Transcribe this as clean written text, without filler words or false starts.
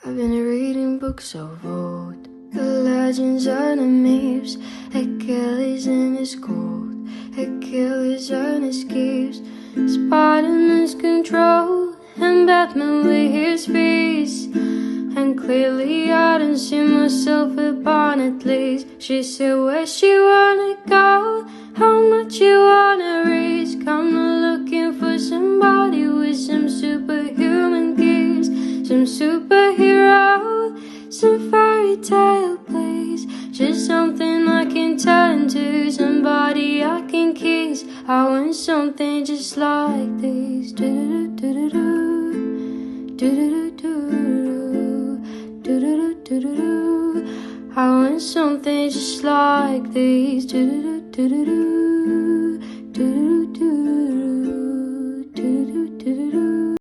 I've been reading books of old, the legends and the myths, Achilles and his gold, Achilles and his gifts, Spartan's control, and Batman with his feast. And clearly I don't see myself upon at least. She said where she wanna go, how much you wanna risk. I'm not looking for somebody with some superhuman gifts, some superhero, some fairy tale please. Just something I can turn to, somebody I can kiss. I want something just like this. I want something just like this.